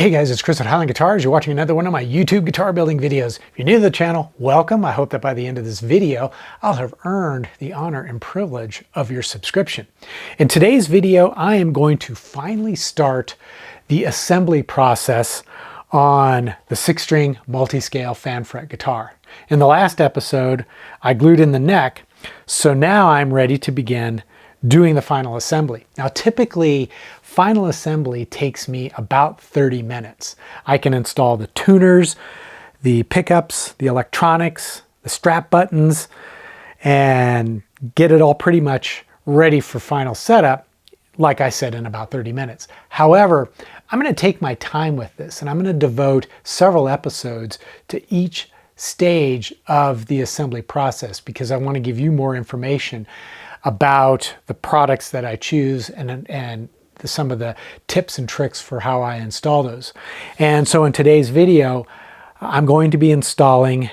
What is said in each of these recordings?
Hey guys, it's Chris at Highland Guitars. You're watching another one of my YouTube guitar building videos. If you're new to the channel, welcome. I hope that by the end of this video, I'll have earned the honor and privilege of your subscription. In today's video, I am going to finally start the assembly process on the 6-string multi-scale fan fret guitar. In the last episode, I glued in the neck, so now I'm ready to begin doing the final assembly. Now typically final assembly takes me about 30 minutes. I can install the tuners, the pickups, the electronics, the strap buttons, and get it all pretty much ready for final setup, like I said, in about 30 minutes. However, I'm going to take my time with this and I'm going to devote several episodes to each stage of the assembly process because I want to give you more information about the products that I choose and some of the tips and tricks for how I install those. And so in today's video, I'm going to be installing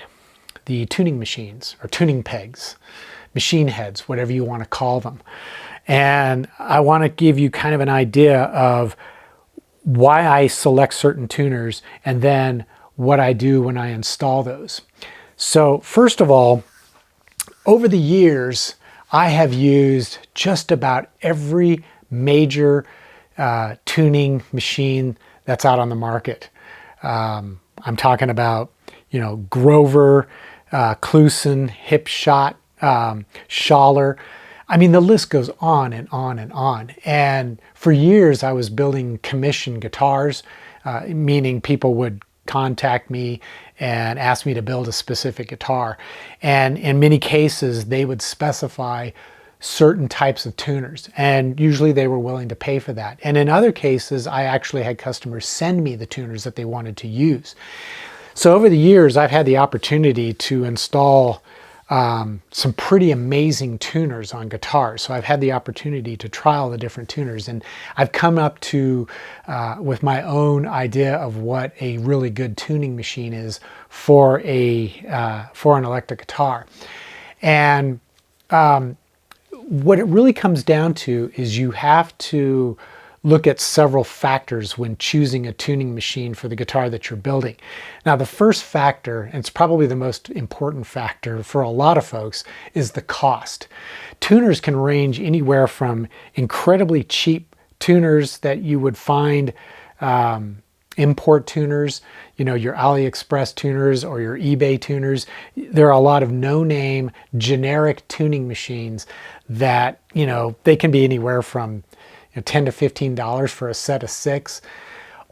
the tuning machines or tuning pegs, machine heads, whatever you want to call them. And I want to give you kind of an idea of why I select certain tuners and then what I do when I install those. So first of all, over the years, I have used just about every major tuning machine that's out on the market. I'm talking about, Grover, Kluson, Hipshot, Schaller. I mean, the list goes on and on and on. And for years, I was building commission guitars, meaning people would contact me and ask me to build a specific guitar. And in many cases, they would specify certain types of tuners, and usually they were willing to pay for that. And in other cases, I actually had customers send me the tuners that they wanted to use. So over the years, I've had the opportunity to install some pretty amazing tuners on guitars. So I've had the opportunity to try all the different tuners, and I've come up to with my own idea of what a really good tuning machine is for an electric guitar. And what it really comes down to is you have to look at several factors when choosing a tuning machine for the guitar that you're building. Now, the first factor, and it's probably the most important factor for a lot of folks, is the cost. Tuners can range anywhere from incredibly cheap tuners that you would find, import tuners, your AliExpress tuners or your eBay tuners. There are a lot of no-name generic tuning machines that, they can be anywhere from $10 to $15 for a set of 6,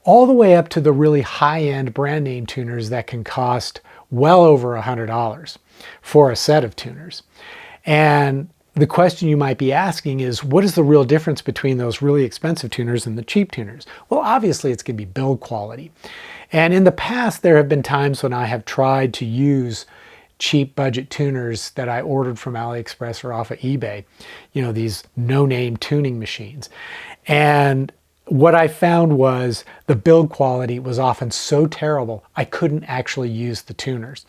all the way up to the really high-end brand name tuners that can cost well over $100 for a set of tuners. And the question you might be asking is, what is the real difference between those really expensive tuners and the cheap tuners? Well, obviously it's going to be build quality. And in the past, there have been times when I have tried to use cheap budget tuners that I ordered from AliExpress or off of eBay, these no-name tuning machines. And what I found was the build quality was often so terrible, I couldn't actually use the tuners.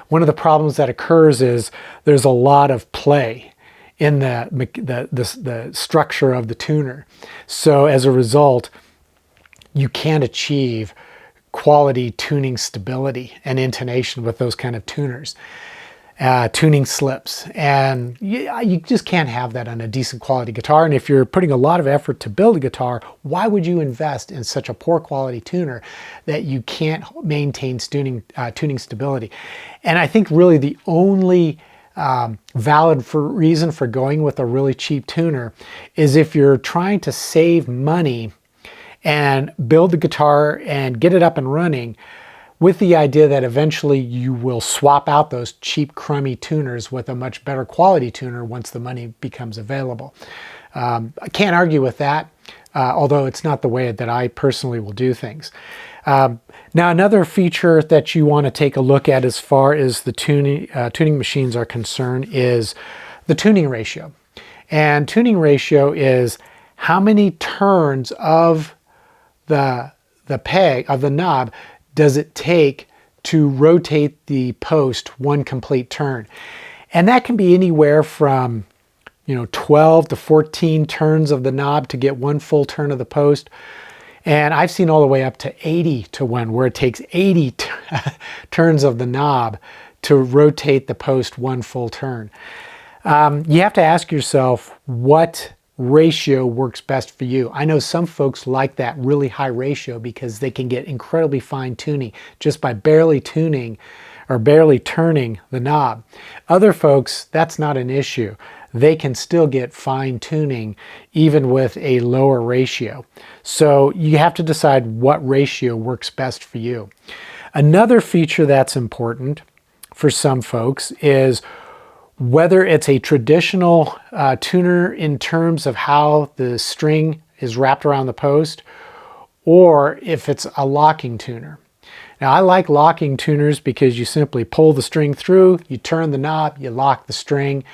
One of the problems that occurs is there's a lot of play in the structure of the tuner. So as a result, you can't achieve quality tuning stability and intonation with those kind of tuners. Tuning slips, and you just can't have that on a decent quality guitar. And if you're putting a lot of effort to build a guitar, why would you invest in such a poor quality tuner that you can't maintain tuning stability? And I think really the only valid reason for going with a really cheap tuner is if you're trying to save money and build the guitar and get it up and running with the idea that eventually you will swap out those cheap crummy tuners with a much better quality tuner once the money becomes available. I can't argue with that, although it's not the way that I personally will do things. Now, another feature that you want to take a look at as far as the tuning machines are concerned is the tuning ratio. And tuning ratio is how many turns of the peg, of the knob, does it take to rotate the post one complete turn. And that can be anywhere from 12 to 14 turns of the knob to get one full turn of the post. And I've seen all the way up to 80 to 1, where it takes 80 turns of the knob to rotate the post one full turn. You have to ask yourself what ratio works best for you. I know some folks like that really high ratio because they can get incredibly fine tuning just by barely tuning or barely turning the knob. Other folks, that's not an issue. They can still get fine tuning even with a lower ratio. So you have to decide what ratio works best for you. Another feature that's important for some folks is whether it's a traditional tuner in terms of how the string is wrapped around the post, or if it's a locking tuner. Now, I like locking tuners because you simply pull the string through, you turn the knob, you lock the string,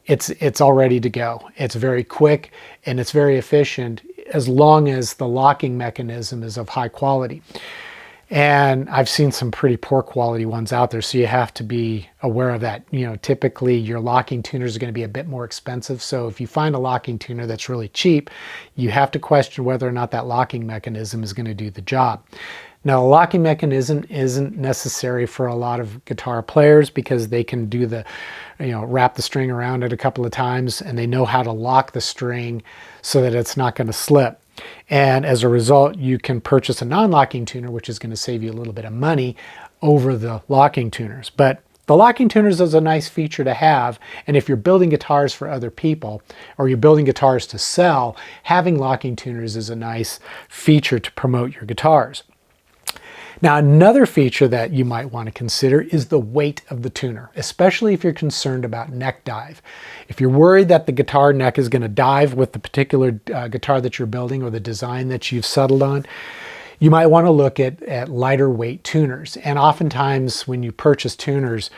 it's all ready to go. It's very quick and it's very efficient as long as the locking mechanism is of high quality. And I've seen some pretty poor quality ones out there, so you have to be aware of that. You know, typically your locking tuners are going to be a bit more expensive. So if you find a locking tuner that's really cheap, you have to question whether or not that locking mechanism is going to do the job. Now, the locking mechanism isn't necessary for a lot of guitar players because they can do the, wrap the string around it a couple of times and they know how to lock the string so that it's not going to slip. And as a result, you can purchase a non-locking tuner, which is going to save you a little bit of money over the locking tuners. But the locking tuners is a nice feature to have. And if you're building guitars for other people or you're building guitars to sell, having locking tuners is a nice feature to promote your guitars. Now, another feature that you might want to consider is the weight of the tuner, especially if you're concerned about neck dive. If you're worried that the guitar neck is going to dive with the particular guitar that you're building or the design that you've settled on, you might want to look at lighter weight tuners. And oftentimes when you purchase tuners,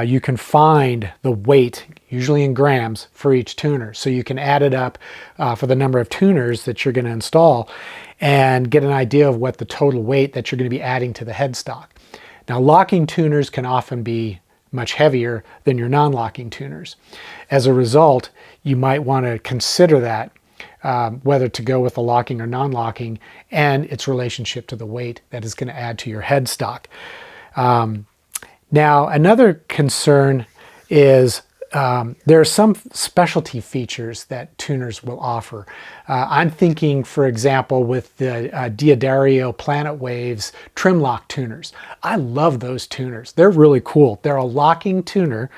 you can find the weight, usually in grams, for each tuner. So you can add it up for the number of tuners that you're going to install and get an idea of what the total weight that you're going to be adding to the headstock. Now, locking tuners can often be much heavier than your non-locking tuners. As a result, you might want to consider that, whether to go with the locking or non-locking and its relationship to the weight that is going to add to your headstock. Now, another concern is there are some specialty features that tuners will offer. I'm thinking, for example, with the Diodario Planet Waves trim lock tuners. I love those tuners. They're really cool. They're a locking tuner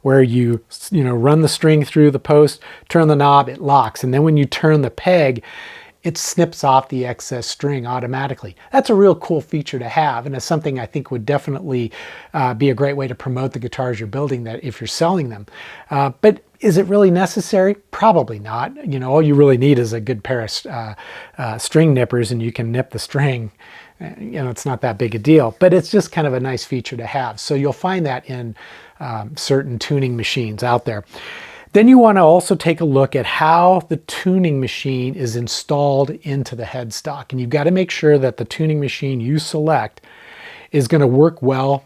where you run the string through the post, turn the knob, it locks. And then when you turn the peg, it snips off the excess string automatically. That's a real cool feature to have, and it's something I think would definitely be a great way to promote the guitars you're building that if you're selling them. But is it really necessary? Probably not. All you really need is a good pair of string nippers and you can nip the string. It's not that big a deal, but it's just kind of a nice feature to have. So you'll find that in certain tuning machines out there. Then you want to also take a look at how the tuning machine is installed into the headstock. And you've got to make sure that the tuning machine you select is going to work well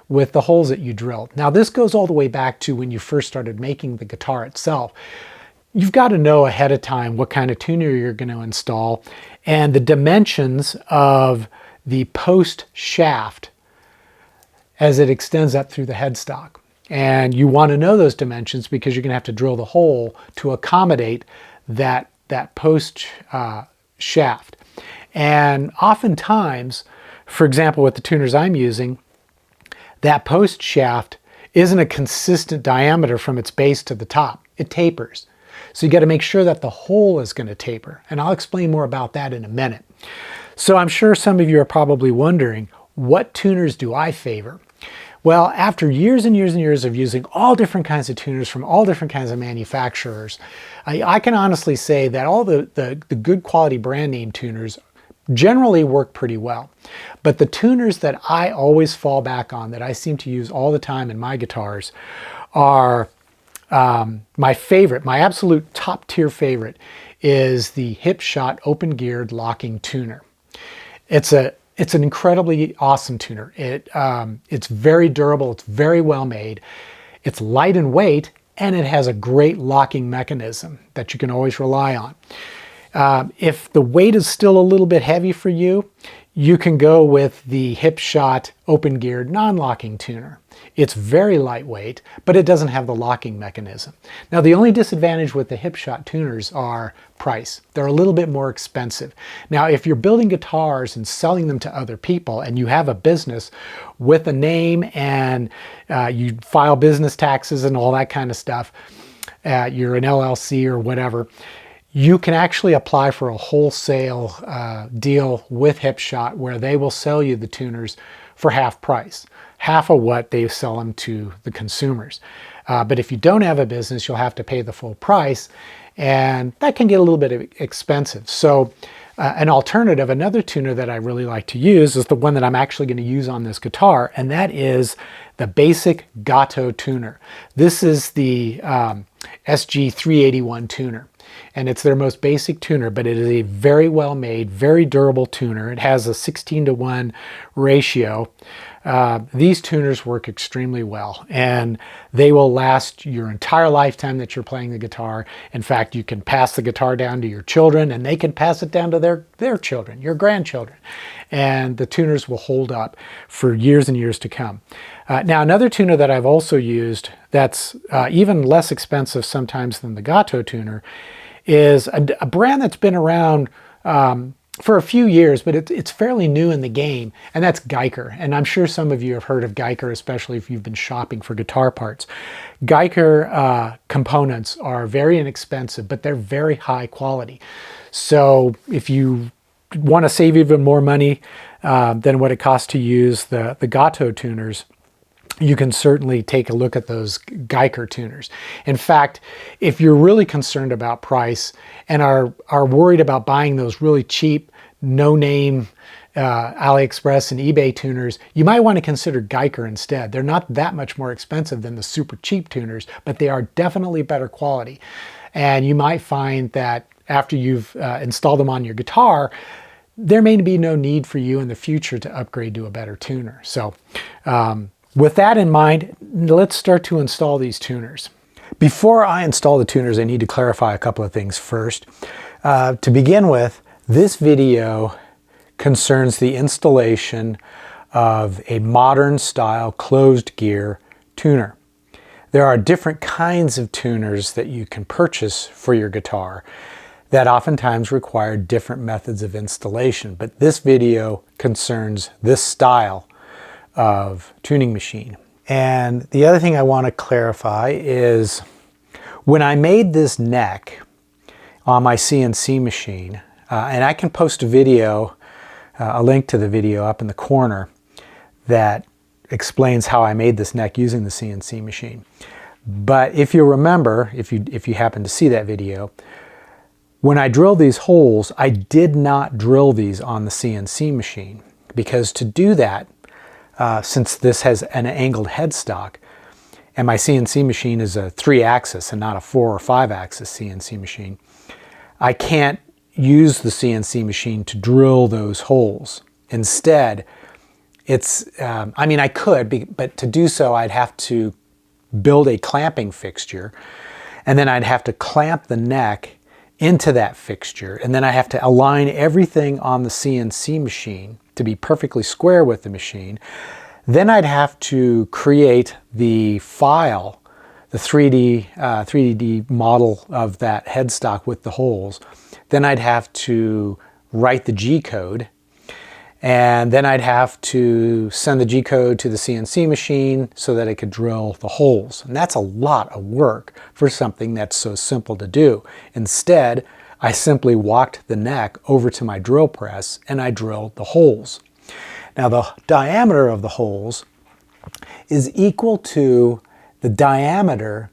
with the holes that you drilled. Now, this goes all the way back to when you first started making the guitar itself. You've got to know ahead of time what kind of tuner you're going to install and the dimensions of the post shaft as it extends up through the headstock. And you want to know those dimensions because you're going to have to drill the hole to accommodate that post shaft. And oftentimes, for example, with the tuners I'm using, that post shaft isn't a consistent diameter from its base to the top. It tapers. So you got to make sure that the hole is going to taper. And I'll explain more about that in a minute. So I'm sure some of you are probably wondering, what tuners do I favor? Well, after years and years and years of using all different kinds of tuners from all different kinds of manufacturers, I can honestly say that all the good quality brand name tuners generally work pretty well. But the tuners that I always fall back on, that I seem to use all the time in my guitars, are my favorite, my absolute top tier favorite is the Hipshot open geared locking tuner. It's an incredibly awesome tuner. It's very durable, it's very well made, it's light in weight, and it has a great locking mechanism that you can always rely on. If the weight is still a little bit heavy for you, you can go with the Hipshot open-geared non-locking tuner. It's very lightweight, but it doesn't have the locking mechanism. Now, the only disadvantage with the Hipshot tuners are price. They're a little bit more expensive. Now, if you're building guitars and selling them to other people and you have a business with a name and you file business taxes and all that kind of stuff, you're an LLC or whatever, you can actually apply for a wholesale deal with Hipshot where they will sell you the tuners for half price, half of what they sell them to the consumers. But if you don't have a business, you'll have to pay the full price, and that can get a little bit expensive. So an alternative, another tuner that I really like to use is the one that I'm actually going to use on this guitar, and that is the basic Gato tuner. This is the SG381 tuner. And it's their most basic tuner, but it is a very well made, very durable tuner. It has a 16:1 ratio. These tuners work extremely well, and they will last your entire lifetime that you're playing the guitar. In fact, you can pass the guitar down to your children, and they can pass it down to their children, your grandchildren. And the tuners will hold up for years and years to come. Now, another tuner that I've also used that's even less expensive sometimes than the Gato tuner is a brand that's been around for a few years, but it's fairly new in the game, and that's Geiger. And I'm sure some of you have heard of Geiger, especially if you've been shopping for guitar parts. Geiger components are very inexpensive, but they're very high quality. So if you want to save even more money than what it costs to use the Gato tuners, you can certainly take a look at those Geiger tuners. In fact, if you're really concerned about price and are worried about buying those really cheap, no-name AliExpress and eBay tuners, you might want to consider Geiger instead. They're not that much more expensive than the super cheap tuners, but they are definitely better quality. And you might find that after you've installed them on your guitar, there may be no need for you in the future to upgrade to a better tuner. So, with that in mind, let's start to install these tuners. Before I install the tuners, I need to clarify a couple of things first. To begin with, this video concerns the installation of a modern style closed gear tuner. There are different kinds of tuners that you can purchase for your guitar that oftentimes require different methods of installation, but this video concerns this style of tuning machine. And the other thing I want to clarify is when I made this neck on my CNC machine, and I can post a video, a link to the video up in the corner that explains how I made this neck using the CNC machine. But if you remember, if you happen to see that video, when I drilled these holes, I did not drill these on the CNC machine, because to do that, since this has an angled headstock, and my CNC machine is a 3-axis and not a 4 or 5-axis CNC machine, I can't use the CNC machine to drill those holes. Instead, I mean, I could, but to do so, I'd have to build a clamping fixture, and then I'd have to clamp the neck into that fixture, and then I have to align everything on the CNC machine to be perfectly square with the machine. Then I'd have to create the file, the 3D model of that headstock with the holes. Then I'd have to write the G code, and then I'd have to send the G code to the CNC machine so that it could drill the holes. And that's a lot of work for something that's so simple to do. Instead, I simply walked the neck over to my drill press and I drilled the holes. Now, the diameter of the holes is equal to the diameter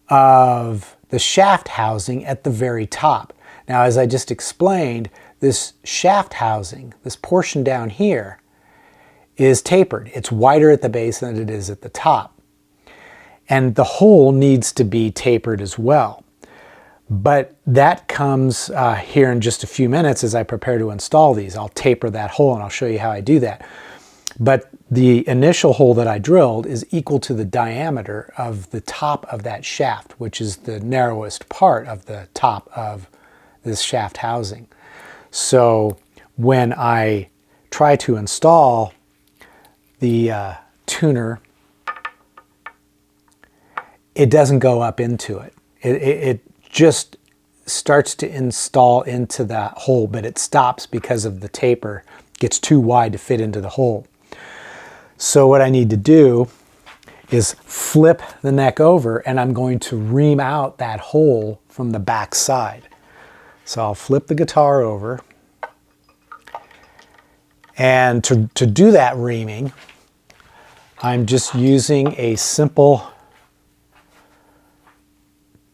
of the shaft housing at the very top. Now, as I just explained, this shaft housing, this portion down here, is tapered. It's wider at the base than it is at the top. And the hole needs to be tapered as well. But that comes here in just a few minutes as I prepare to install these. I'll taper that hole and I'll show you how I do that. But the initial hole that I drilled is equal to the diameter of the top of that shaft, which is the narrowest part of the top of this shaft housing. So when I try to install the tuner, it doesn't go up into it. It just starts to install into that hole, but it stops because of the taper. It gets too wide to fit into the hole. So what I need to do is flip the neck over, and I'm going to ream out that hole from the back side. So I'll flip the guitar over. And to do that reaming, I'm just using a simple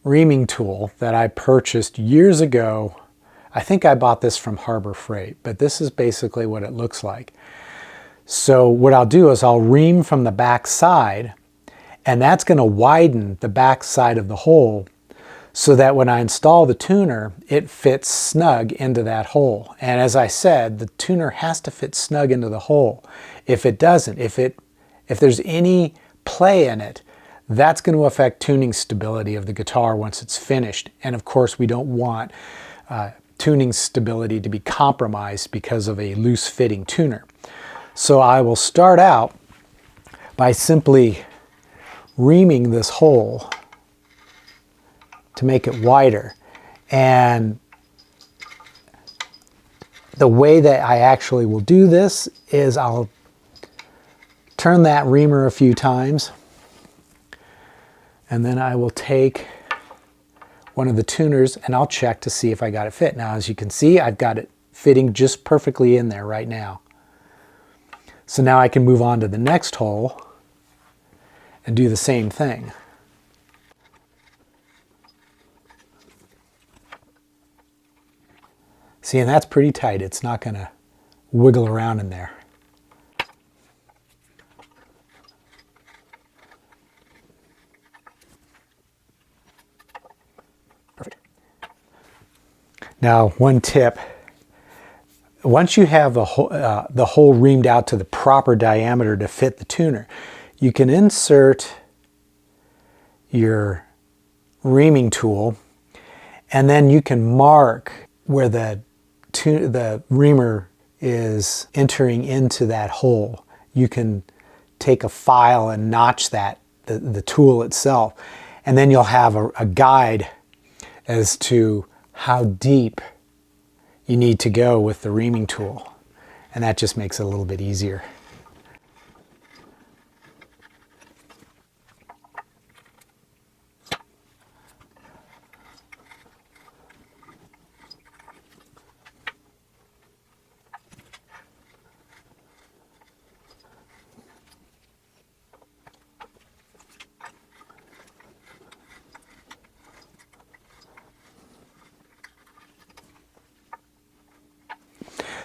reaming tool that I purchased years ago. I think I bought this from Harbor Freight, but this is basically what it looks like. So what I'll do is I'll ream from the back side, and that's going to widen the back side of the hole so that when I install the tuner, it fits snug into that hole. And as I said, the tuner has to fit snug into the hole. If it doesn't, if there's any play in it, that's going to affect tuning stability of the guitar once it's finished. And of course, we don't want tuning stability to be compromised because of a loose fitting tuner. So I will start out by simply reaming this hole to make it wider. And the way that I actually will do this is I'll turn that reamer a few times, and then I will take one of the tuners and I'll check to see if I got it fit. Now, as you can see, I've got it fitting just perfectly in there right now. So now I can move on to the next hole and do the same thing. See, and that's pretty tight. It's not going to wiggle around in there. Perfect. Now, one tip. Once you have the hole reamed out to the proper diameter to fit the tuner, you can insert your reaming tool, and then you can mark where the reamer is entering into that hole. You can take a file and notch that, the tool itself, and then you'll have a guide as to how deep you need to go with the reaming tool. And that just makes it a little bit easier.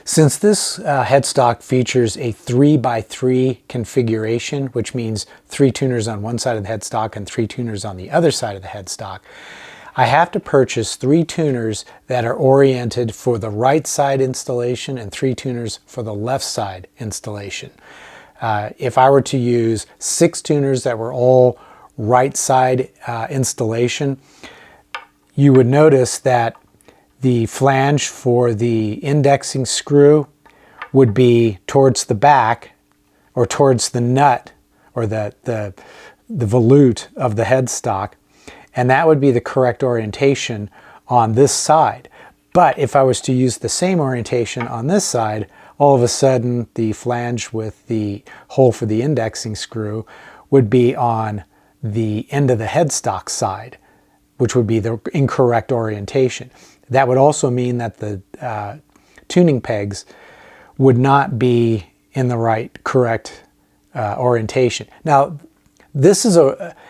Since this headstock features a 3x3 configuration, which means 3 tuners on one side of the headstock and 3 tuners on the other side of the headstock, I have to purchase 3 tuners that are oriented for the right side installation and 3 tuners for the left side installation. If I were to use 6 tuners that were all right side installation, you would notice that the flange for the indexing screw would be towards the back, or towards the nut, or the volute of the headstock, and that would be the correct orientation on this side. But if I was to use the same orientation on this side, all of a sudden the flange with the hole for the indexing screw would be on the end of the headstock side, which would be the incorrect orientation. That would also mean that the tuning pegs would not be in the correct orientation. Now, this is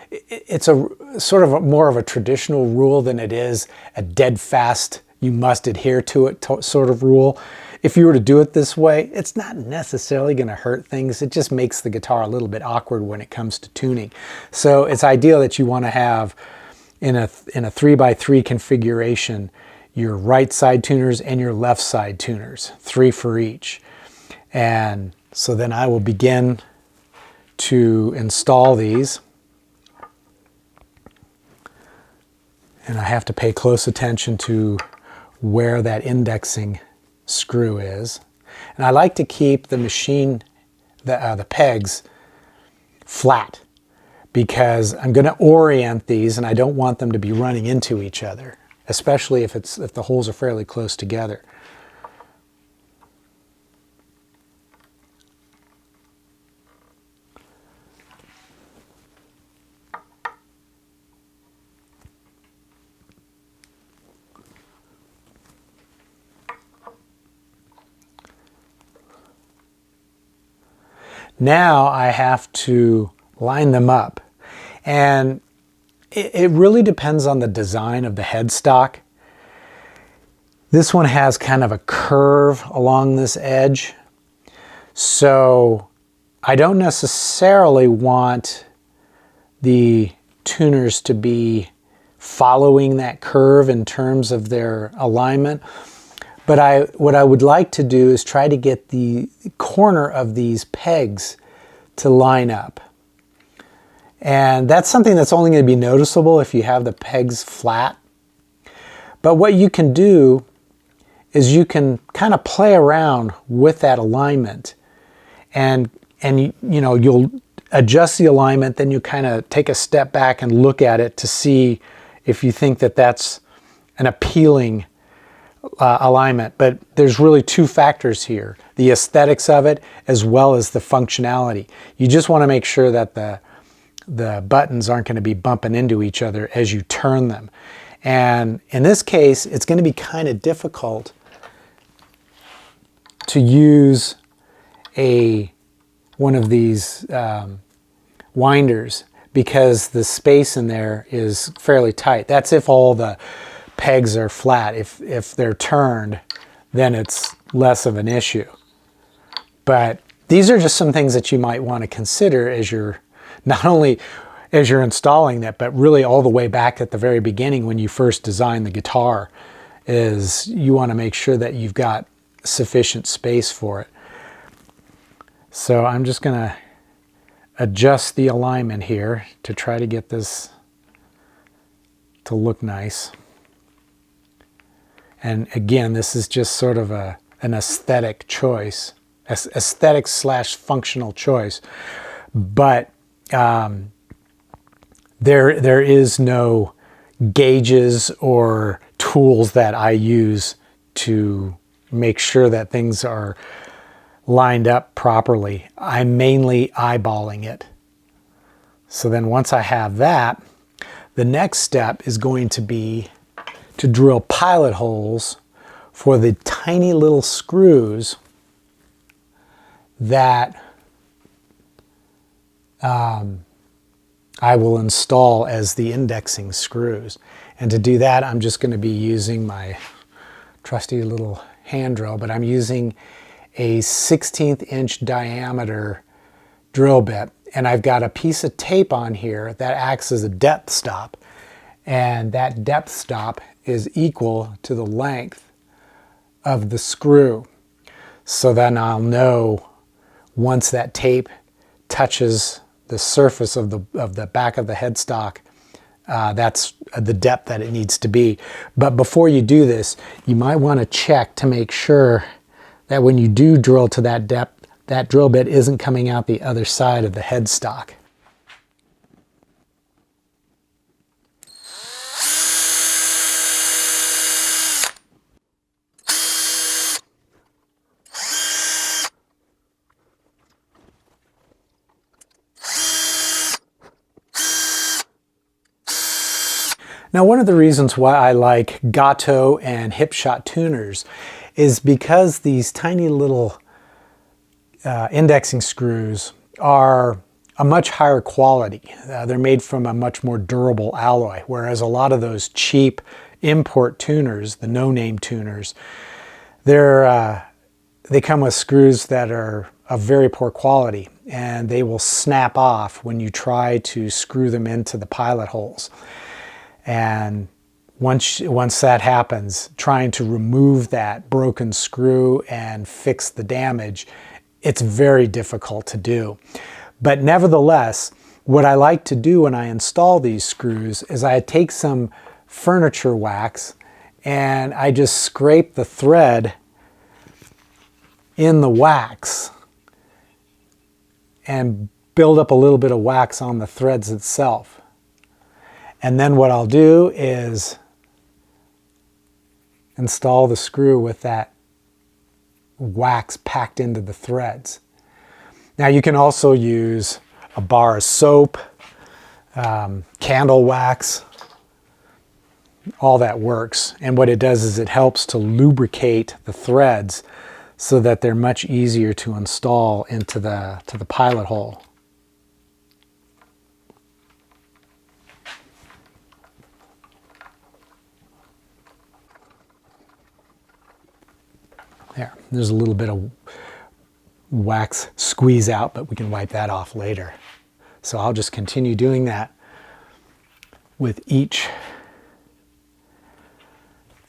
it's a sort of more of a traditional rule than it is a dead fast, you must adhere to it sort of rule. If you were to do it this way, it's not necessarily going to hurt things. It just makes the guitar a little bit awkward when it comes to tuning. So it's ideal that you want to have in a 3x3 configuration your right side tuners and your left side tuners, 3 for each. And so then I will begin to install these. And I have to pay close attention to where that indexing screw is. And I like to keep the the pegs flat, because I'm going to orient these and I don't want them to be running into each other, especially if the holes are fairly close together. Now I have to line them up, and it really depends on the design of the headstock. This one has kind of a curve along this edge, so I don't necessarily want the tuners to be following that curve in terms of their alignment. But what I would like to do is try to get the corner of these pegs to line up. And that's something that's only going to be noticeable if you have the pegs flat. But what you can do is you can kind of play around with that alignment. And you know, you'll adjust the alignment, then you kind of take a step back and look at it to see if you think that that's an appealing alignment. But there's really two factors here: the aesthetics of it as well as the functionality. You just want to make sure that the buttons aren't going to be bumping into each other as you turn them. And in this case, it's going to be kind of difficult to use one of these winders, because the space in there is fairly tight. That's if all the pegs are flat. If they're turned, then it's less of an issue. But these are just some things that you might want to consider as you're, not only as you're installing that, but really all the way back at the very beginning when you first designed the guitar, is you want to make sure that you've got sufficient space for it. So I'm just going to adjust the alignment here to try to get this to look nice. And again, this is just sort of an aesthetic choice, aesthetic / functional choice. But there is no gauges or tools that I use to make sure that things are lined up properly. I'm mainly eyeballing it. So then once I have that, the next step is going to be to drill pilot holes for the tiny little screws that I will install as the indexing screws. And to do that, I'm just going to be using my trusty little hand drill, but I'm using a 1/16 inch diameter drill bit, and I've got a piece of tape on here that acts as a depth stop, and that depth stop is equal to the length of the screw. So then I'll know once that tape touches the surface of the back of the headstock, that's the depth that it needs to be. But before you do this, you might want to check to make sure that when you do drill to that depth, that drill bit isn't coming out the other side of the headstock. Now, one of the reasons why I like Gato and Hipshot tuners is because these tiny little indexing screws are a much higher quality. They're made from a much more durable alloy, whereas a lot of those cheap import tuners, the no-name tuners, they come with screws that are of very poor quality, and they will snap off when you try to screw them into the pilot holes. And once that happens, trying to remove that broken screw and fix the damage, it's very difficult to do. But nevertheless, what I like to do when I install these screws is I take some furniture wax and I just scrape the thread in the wax and build up a little bit of wax on the threads itself. And then what I'll do is install the screw with that wax packed into the threads. Now you can also use a bar of soap, candle wax, all that works. And what it does is it helps to lubricate the threads so that they're much easier to install into the pilot hole. There's a little bit of wax squeeze out, but we can wipe that off later. So I'll just continue doing that with each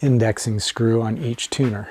indexing screw on each tuner.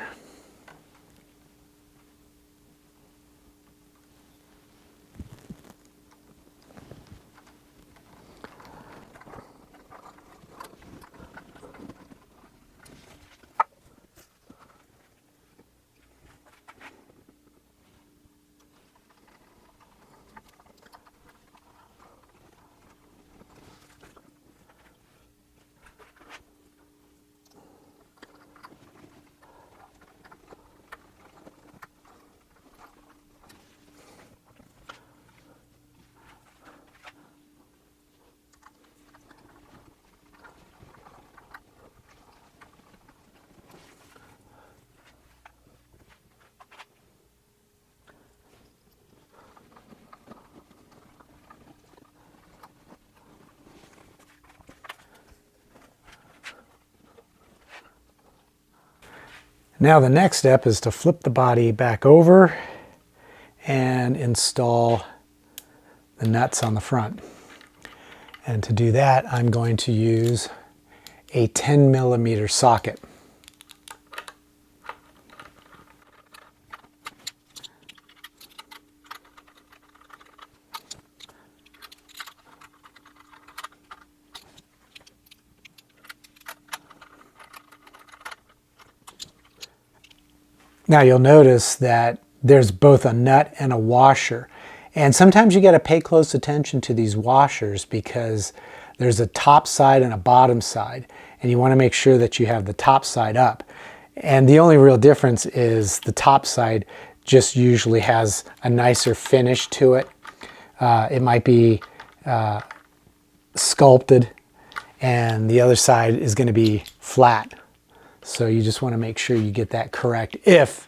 Now the next step is to flip the body back over and install the nuts on the front. And to do that, I'm going to use a 10mm socket. Now you'll notice that there's both a nut and a washer. And sometimes you got to pay close attention to these washers because there's a top side and a bottom side. And you want to make sure that you have the top side up. And the only real difference is the top side just usually has a nicer finish to it. It might be sculpted, and the other side is going to be flat. So you just want to make sure you get that correct if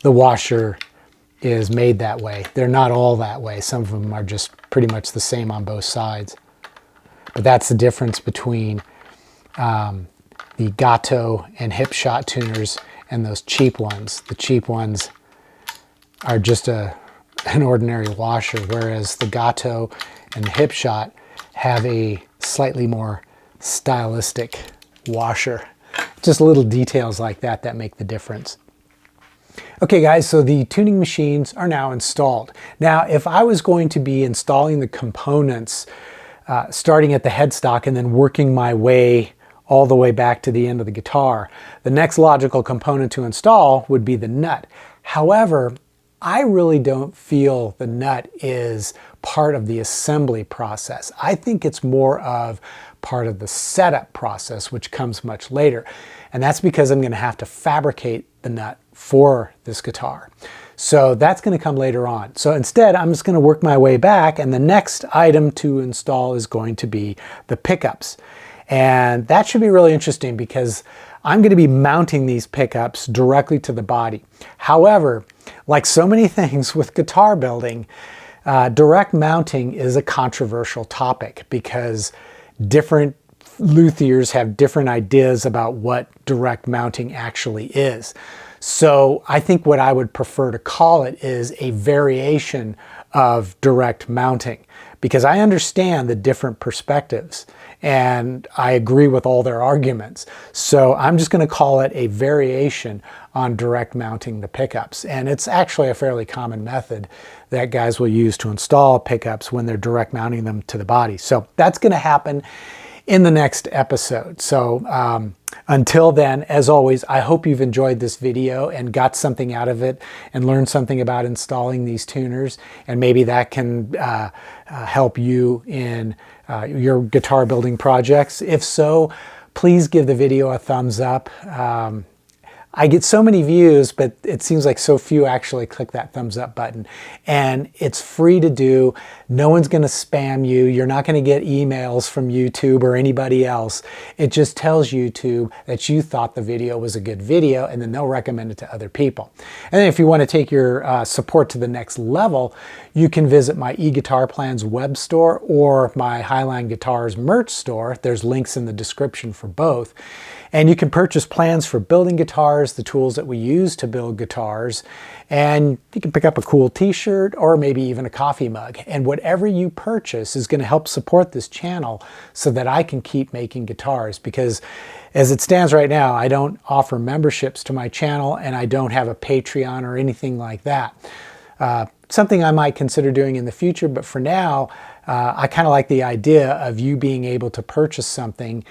the washer is made that way. They're not all that way. Some of them are just pretty much the same on both sides. But that's the difference between the Gato and hip shot tuners and those cheap ones. The cheap ones are just an ordinary washer, whereas the Gato and the hip shot have a slightly more stylistic washer. Just little details like that that make the difference. Okay guys, so the tuning machines are now installed. Now if I was going to be installing the components starting at the headstock and then working my way all the way back to the end of the guitar, the next logical component to install would be the nut. However, I really don't feel the nut is part of the assembly process. I think it's more of part of the setup process, which comes much later. And that's because I'm going to have to fabricate the nut for this guitar. So that's going to come later on. So instead, I'm just going to work my way back, and the next item to install is going to be the pickups. And that should be really interesting because I'm going to be mounting these pickups directly to the body. However, like so many things with guitar building, direct mounting is a controversial topic because different luthiers have different ideas about what direct mounting actually is. So I think what I would prefer to call it is a variation of direct mounting, because I understand the different perspectives and I agree with all their arguments. So I'm just going to call it a variation on direct mounting the pickups. And it's actually a fairly common method that guys will use to install pickups when they're direct mounting them to the body. So that's going to happen in the next episode. So until then, as always, I hope you've enjoyed this video and got something out of it and learned something about installing these tuners, and maybe that can help you in your guitar building projects. If so, please give the video a thumbs up. I get so many views, but it seems like so few actually click that thumbs up button. And it's free to do. No one's going to spam you. You're not going to get emails from YouTube or anybody else. It just tells YouTube that you thought the video was a good video, and then they'll recommend it to other people. And then if you want to take your support to the next level, you can visit my eGuitar Plans web store or my Highline Guitars merch store. There's links in the description for both. And you can purchase plans for building guitars, the tools that we use to build guitars, and you can pick up a cool t-shirt or maybe even a coffee mug. And whatever you purchase is going to help support this channel so that I can keep making guitars, because as it stands right now, I don't offer memberships to my channel and I don't have a Patreon or anything like that. Something I might consider doing in the future, but for now, I kind of like the idea of you being able to purchase something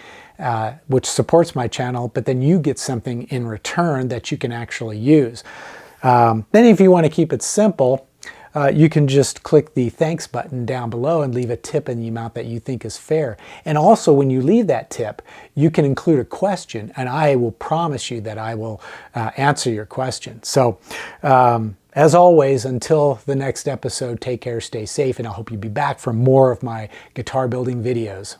which supports my channel, but then you get something in return that you can actually use. Then if you want to keep it simple, you can just click the thanks button down below and leave a tip in the amount that you think is fair. And also when you leave that tip, you can include a question, and I will promise you that I will answer your question. So as always, until the next episode, take care, stay safe, and I hope you'll be back for more of my guitar building videos.